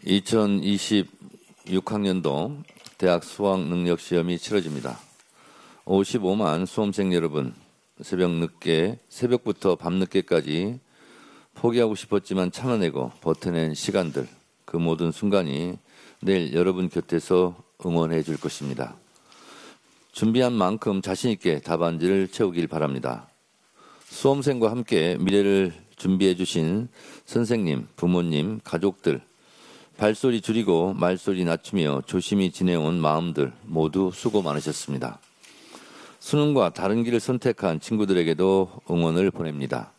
2026학년도 대학 수학능력시험이 치러집니다. 55만 수험생 여러분, 새벽부터 밤늦게까지 포기하고 싶었지만 참아내고 버텨낸 시간들, 그 모든 순간이 내일 여러분 곁에서 응원해 줄 것입니다. 준비한 만큼 자신 있게 답안지를 채우길 바랍니다. 수험생과 함께 미래를 준비해 주신 선생님, 부모님, 가족들, 발소리 줄이고 말소리 낮추며 조심히 지내온 마음들 모두 수고 많으셨습니다. 수능과 다른 길을 선택한 친구들에게도 응원을 보냅니다.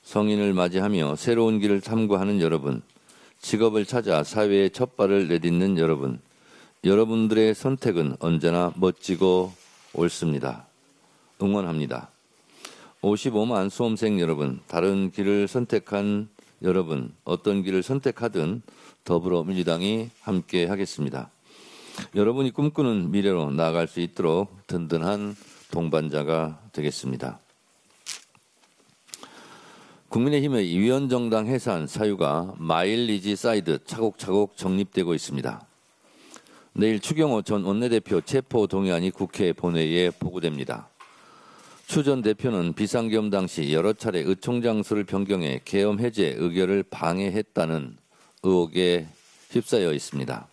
성인을 맞이하며 새로운 길을 탐구하는 여러분, 직업을 찾아 사회에 첫 발을 내딛는 여러분, 여러분들의 선택은 언제나 멋지고 옳습니다. 응원합니다. 55만 수험생 여러분, 다른 길을 선택한 여러분, 어떤 길을 선택하든 더불어민주당이 함께 하겠습니다. 여러분이 꿈꾸는 미래로 나아갈 수 있도록 든든한 동반자가 되겠습니다. 국민의힘의 위원정당 해산 사유가 마일리지 쌓이듯 차곡차곡 정립되고 있습니다. 내일 추경호 전 원내대표 체포 동의안이 국회 본회의에 보고됩니다. 추 전 대표는 비상계엄 당시 여러 차례 의총장소를 변경해 계엄 해제 의결을 방해했다는 의혹에 휩싸여 있습니다.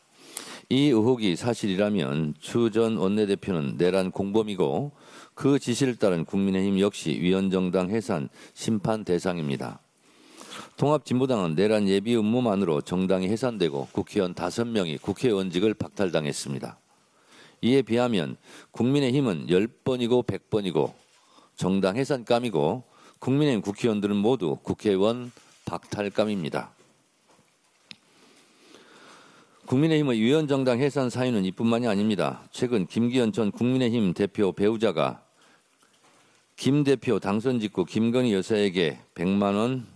이 의혹이 사실이라면 추 전 원내대표는 내란 공범이고 그 지시를 따른 국민의힘 역시 위원정당 해산 심판 대상입니다. 통합진보당은 내란 예비 음모만으로 정당이 해산되고 국회의원 5명이 국회의원직을 박탈당했습니다. 이에 비하면 국민의힘은 10번이고 100번이고 정당 해산감이고 국민의힘 국회의원들은 모두 국회의원 박탈감입니다. 국민의힘의 위원정당 해산 사유는 이뿐만이 아닙니다. 최근 김기현 전 국민의힘 대표 배우자가 김 대표 당선 직후 김건희 여사에게 100만 원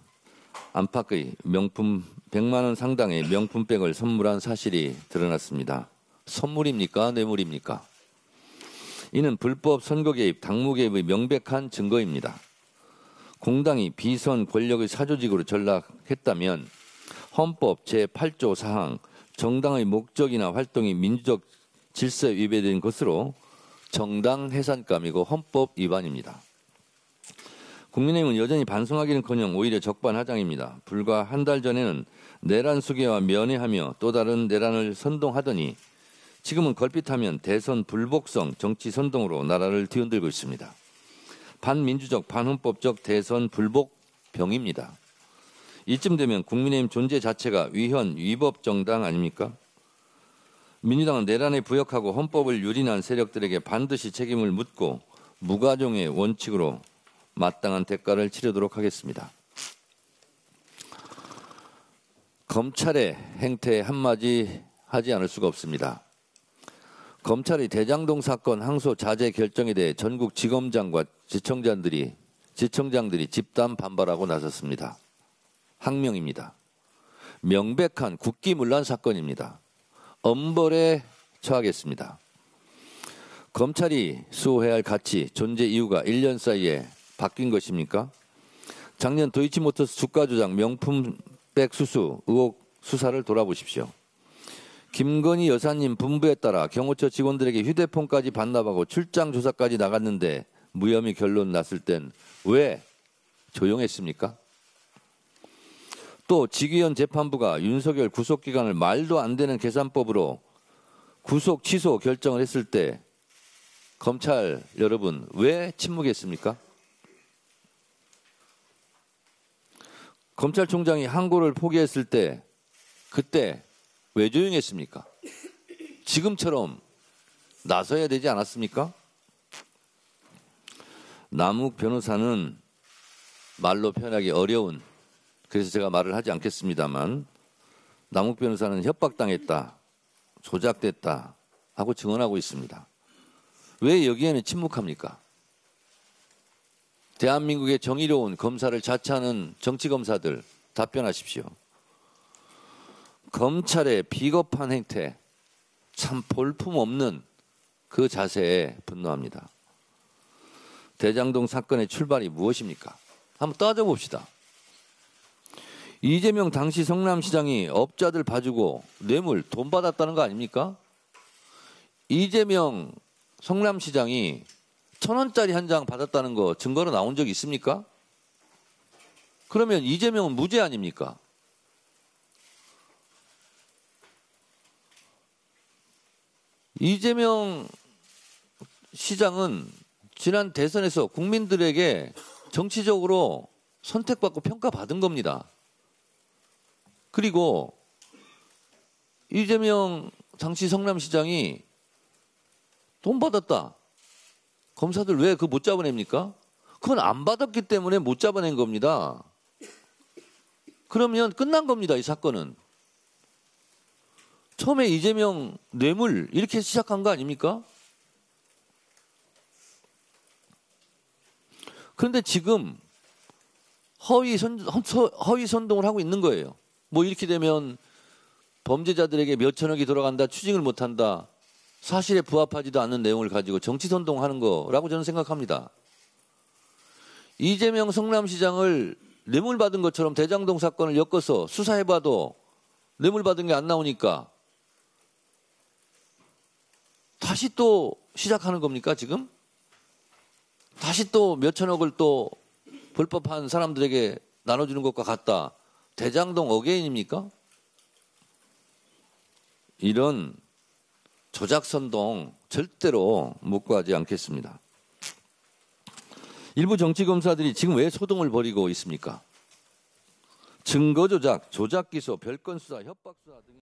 안팎의 명품 100만 원 상당의 명품백을 선물한 사실이 드러났습니다. 선물입니까? 뇌물입니까? 이는 불법 선거 개입, 당무 개입의 명백한 증거입니다. 공당이 비선 권력의 사조직으로 전락했다면 헌법 제8조 사항 정당의 목적이나 활동이 민주적 질서에 위배된 것으로 정당 해산감이고 헌법 위반입니다. 국민의힘은 여전히 반성하기는커녕 오히려 적반하장입니다. 불과 한 달 전에는 내란 수계와 면회하며 또 다른 내란을 선동하더니 지금은 걸핏하면 대선 불복성 정치 선동으로 나라를 뒤흔들고 있습니다. 반민주적, 반헌법적 대선 불복병입니다. 이쯤 되면 국민의힘 존재 자체가 위헌, 위법 정당 아닙니까? 민주당은 내란에 부역하고 헌법을 유린한 세력들에게 반드시 책임을 묻고 무가종의 원칙으로 마땅한 대가를 치르도록 하겠습니다. 검찰의 행태에 한마디 하지 않을 수가 없습니다. 검찰의 대장동 사건 항소 자제 결정에 대해 전국 지검장과 지청장들이 집단 반발하고 나섰습니다. 항명입니다. 명백한 국기문란 사건입니다. 엄벌에 처하겠습니다. 검찰이 수호해야 할 가치, 존재 이유가 1년 사이에 바뀐 것입니까? 작년 도이치모터스 주가 조작 명품백 수수 의혹 수사를 돌아보십시오. 김건희 여사님 분부에 따라 경호처 직원들에게 휴대폰까지 반납하고 출장 조사까지 나갔는데 무혐의 결론 났을 땐 왜 조용했습니까? 또 직위원 재판부가 윤석열 구속기간을 말도 안 되는 계산법으로 구속 취소 결정을 했을 때 검찰 여러분 왜 침묵했습니까? 검찰총장이 항고를 포기했을 때 그때 왜 조용했습니까? 지금처럼 나서야 되지 않았습니까? 남욱 변호사는 말로 표현하기 어려운, 그래서 제가 말을 하지 않겠습니다만 남욱 변호사는 협박당했다, 조작됐다 하고 증언하고 있습니다. 왜 여기에는 침묵합니까? 대한민국의 정의로운 검사를 자처하는 정치검사들 답변하십시오. 검찰의 비겁한 행태, 참 볼품없는 그 자세에 분노합니다. 대장동 사건의 출발이 무엇입니까? 한번 따져봅시다. 이재명 당시 성남시장이 업자들 봐주고 뇌물 돈 받았다는 거 아닙니까? 이재명 성남시장이 1,000원짜리 한 장 받았다는 거 증거로 나온 적 있습니까? 그러면 이재명은 무죄 아닙니까? 이재명 시장은 지난 대선에서 국민들에게 정치적으로 선택받고 평가받은 겁니다. 그리고 이재명 당시 성남시장이 돈 받았다. 검사들 왜 그거 못 잡아냅니까? 그건 안 받았기 때문에 못 잡아낸 겁니다. 그러면 끝난 겁니다, 이 사건은. 처음에 이재명 뇌물 이렇게 시작한 거 아닙니까? 그런데 지금 허위 선동을 하고 있는 거예요. 뭐 이렇게 되면 범죄자들에게 몇천억이 돌아간다, 추징을 못한다, 사실에 부합하지도 않는 내용을 가지고 정치 선동하는 거라고 저는 생각합니다. 이재명 성남시장을 뇌물 받은 것처럼 대장동 사건을 엮어서 수사해봐도 뇌물 받은 게 안 나오니까 다시 또 시작하는 겁니까, 지금? 다시 또 몇천억을 또 불법한 사람들에게 나눠주는 것과 같다. 대장동 어게인입니까? 이런 조작선동 절대로 묵과하지 않겠습니다. 일부 정치검사들이 지금 왜 소동을 벌이고 있습니까? 증거 조작, 조작 기소, 별건 수사, 협박 수사 등이